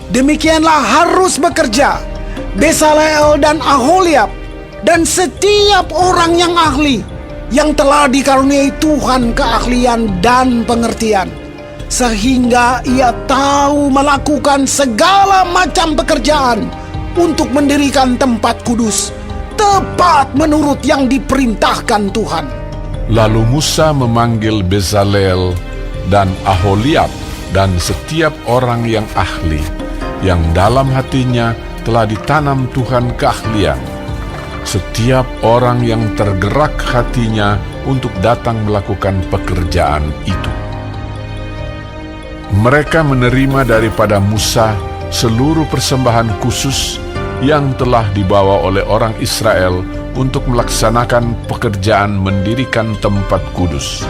Demikianlah harus bekerja Bezalel dan Aholiab dan setiap orang yang ahli, yang telah dikaruniai Tuhan keahlian dan pengertian, sehingga ia tahu melakukan segala macam pekerjaan untuk mendirikan tempat kudus, tepat menurut yang diperintahkan Tuhan. Lalu Musa memanggil Bezalel dan Aholiab dan setiap orang yang ahli, yang dalam hatinya telah ditanam Tuhan keahlian, setiap orang yang tergerak hatinya untuk datang melakukan pekerjaan itu. Mereka menerima daripada Musa seluruh persembahan khusus yang telah dibawa oleh orang Israel untuk melaksanakan pekerjaan mendirikan tempat kudus.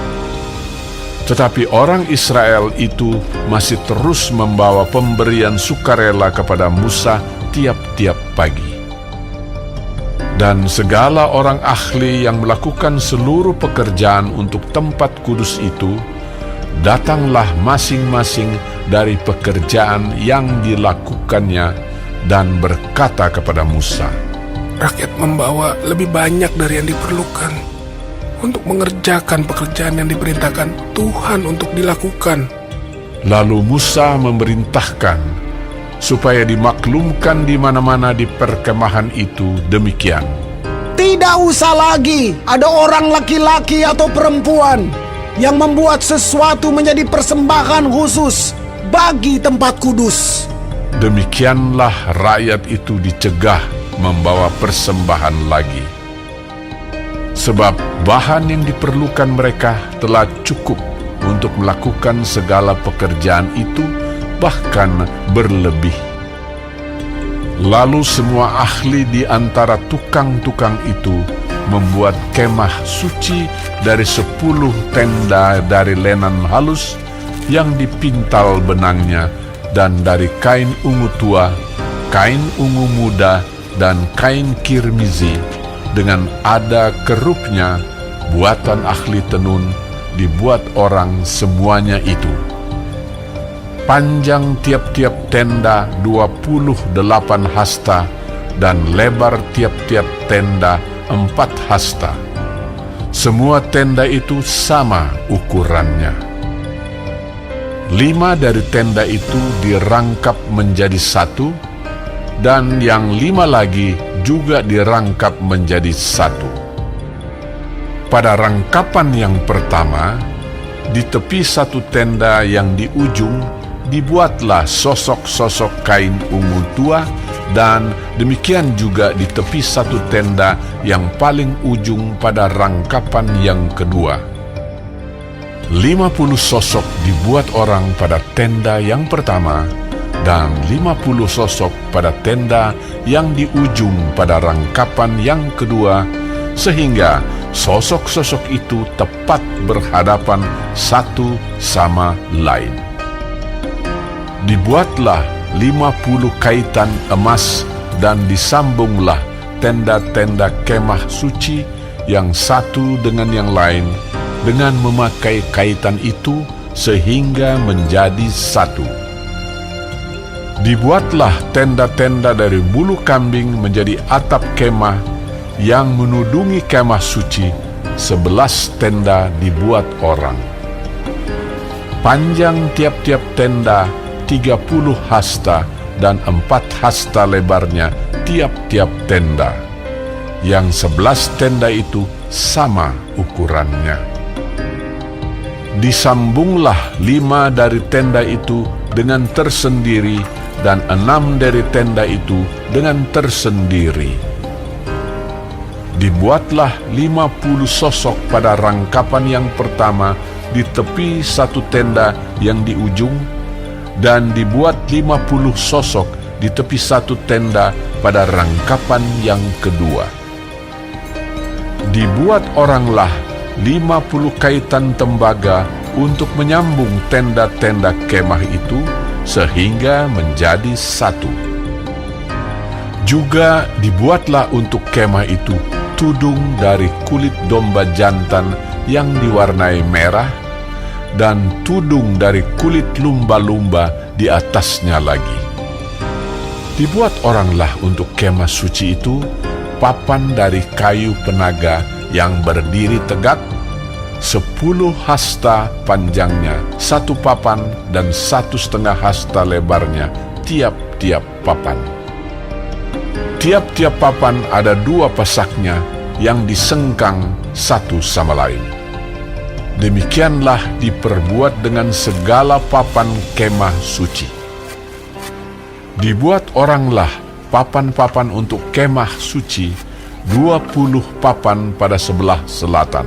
Tetapi orang Israel itu masih terus membawa pemberian sukarela kepada Musa tiap-tiap pagi. Dan segala orang ahli yang melakukan seluruh pekerjaan untuk tempat kudus itu, datanglah masing-masing dari pekerjaan yang dilakukannya dan berkata kepada Musa, Rakyat membawa lebih banyak dari yang diperlukan untuk mengerjakan pekerjaan yang diperintahkan Tuhan untuk dilakukan. Lalu Musa memerintahkan supaya dimaklumkan di mana-mana di perkemahan itu demikian. Tidak usah lagi ada orang laki-laki atau perempuan yang membuat sesuatu menjadi persembahan khusus bagi tempat kudus. Demikianlah rakyat itu dicegah membawa persembahan lagi. Sebab bahan yang diperlukan mereka telah cukup untuk melakukan segala pekerjaan itu, bahkan berlebih. Lalu semua ahli di antara tukang-tukang itu membuat kemah suci dari 10 tenda dari lenan halus yang dipintal benangnya, dan dari kain ungu tua, kain ungu muda, dan kain kirmizi, dengan ada kerupnya, buatan ahli tenun, dibuat orang semuanya itu. Panjang tiap-tiap tenda 28 hasta, dan lebar tiap-tiap tenda 4 hasta. Semua tenda itu sama ukurannya. 5 dari tenda itu dirangkap menjadi satu, dan yang 5 lagi juga dirangkap menjadi satu. Pada rangkapan yang pertama, di tepi satu tenda yang di ujung, dibuatlah sosok-sosok kain ungu tua, dan demikian juga di tepi satu tenda yang paling ujung pada rangkapan yang kedua. 50 sosok dibuat orang pada tenda yang pertama, dan 50 sosok pada tenda yang di ujung pada rangkapan yang kedua, sehingga sosok-sosok itu tepat berhadapan satu sama lain. Dibuatlah 50 kaitan emas, dan disambunglah tenda-tenda kemah suci yang satu dengan yang lain dengan memakai kaitan itu sehingga menjadi satu. Dibuatlah tenda-tenda dari bulu kambing menjadi atap kemah yang menudungi kemah suci. 11 tenda dibuat orang. Panjang tiap-tiap tenda 30 hasta, dan 4 hasta lebarnya tiap-tiap tenda. Yang 11 tenda itu sama ukurannya. Disambunglah 5 dari tenda itu dengan tersendiri, dan 6 dari tenda itu dengan tersendiri. Dibuatlah 50 sosok pada rangkapan yang pertama di tepi satu tenda yang di ujung, dan dibuat 50 sosok di tepi satu tenda pada rangkapan yang kedua. Dibuat oranglah 50 kaitan tembaga untuk menyambung tenda-tenda kemah itu sehingga menjadi satu. Juga dibuatlah untuk kemah itu tudung dari kulit domba jantan yang diwarnai merah, dan tudung dari kulit lumba-lumba di atasnya lagi. Dibuat oranglah untuk kemah suci itu papan dari kayu penaga yang berdiri tegak, 10 hasta panjangnya 1 papan dan 1,5 hasta lebarnya tiap-tiap papan. Tiap-tiap papan ada 2 pasaknya yang disengkang satu sama lain. Demikianlah diperbuat dengan segala papan kemah suci. Dibuat oranglah papan-papan untuk kemah suci, 20 papan pada sebelah selatan.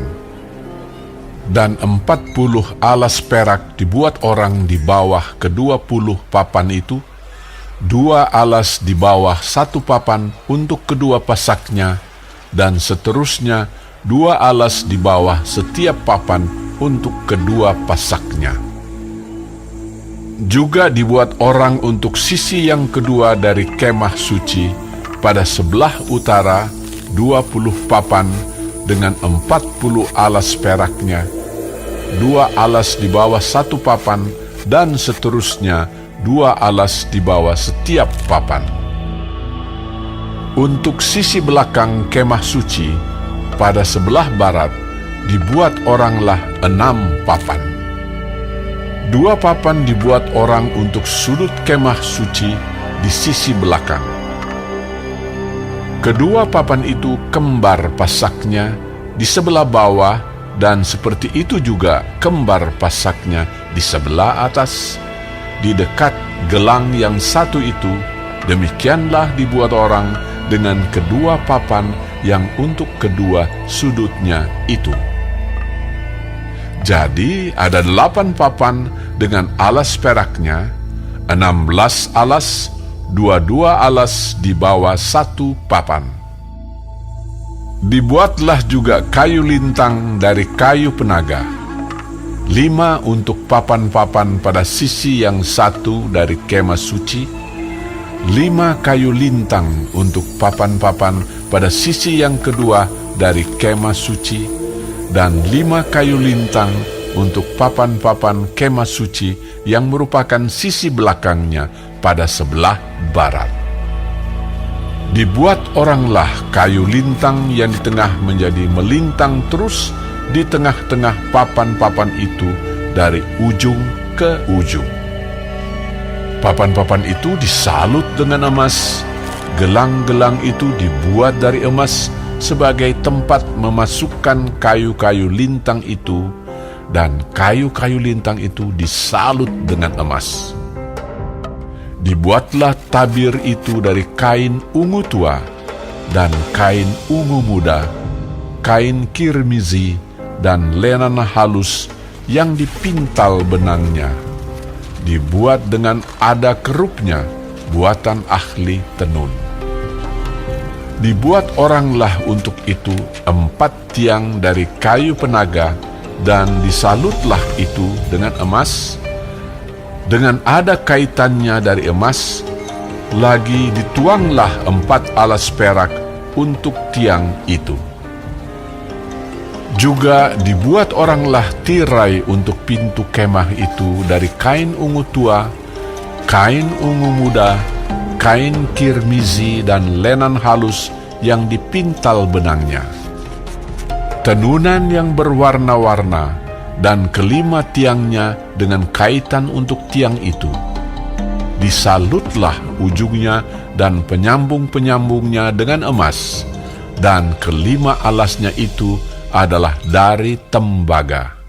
Dan 40 alas perak dibuat orang di bawah ke-20 papan itu, 2 alas di bawah 1 papan untuk kedua pasaknya, dan seterusnya 2 alas di bawah setiap papan untuk kedua pasaknya. Juga dibuat orang untuk sisi yang kedua dari kemah suci, pada sebelah utara 20 papan dengan 40 alas peraknya, 2 alas di bawah 1 papan, dan seterusnya 2 alas di bawah setiap papan. Untuk sisi belakang kemah suci, pada sebelah barat, dibuat oranglah 6 papan. 2 papan dibuat orang untuk sudut kemah suci di sisi belakang. Kedua papan itu kembar pasaknya di sebelah bawah, dan seperti itu juga kembar pasaknya di sebelah atas, di dekat gelang yang satu itu. Demikianlah dibuat orang dengan kedua papan yang untuk kedua sudutnya itu. Jadi ada 8 papan dengan alas peraknya, 16 alas, 22 alas di bawah 1 papan. Dibuatlah juga kayu lintang dari kayu penaga, 5 untuk papan-papan pada sisi yang satu dari kemah suci, 5 kayu lintang untuk papan-papan pada sisi yang kedua dari kemah suci, dan 5 kayu lintang untuk papan-papan kemah suci yang merupakan sisi belakangnya pada sebelah barat. Dibuat oranglah kayu lintang yang di tengah menjadi melintang terus di tengah-tengah papan-papan itu dari ujung ke ujung. Papan-papan itu disalut dengan emas, gelang-gelang itu dibuat dari emas sebagai tempat memasukkan kayu-kayu lintang itu, dan kayu-kayu lintang itu disalut dengan emas. Dibuatlah tabir itu dari kain ungu tua dan kain ungu muda, kain kirmizi dan lenan halus yang dipintal benangnya. Dibuat dengan ada kerupnya, buatan ahli tenun. Dibuat oranglah untuk itu 4 tiang dari kayu penaga, dan disalutlah itu dengan emas, dengan ada kaitannya dari emas. Lagi dituanglah 4 alas perak untuk tiang itu. Juga dibuat oranglah tirai untuk pintu kemah itu dari kain ungu tua, kain ungu muda, kain kirmizi dan lenan halus yang dipintal benangnya. Tenunan yang berwarna-warna, dan kelima tiangnya dengan kaitan untuk tiang itu. Disalutlah ujungnya dan penyambung-penyambungnya dengan emas, dan kelima alasnya itu adalah dari tembaga.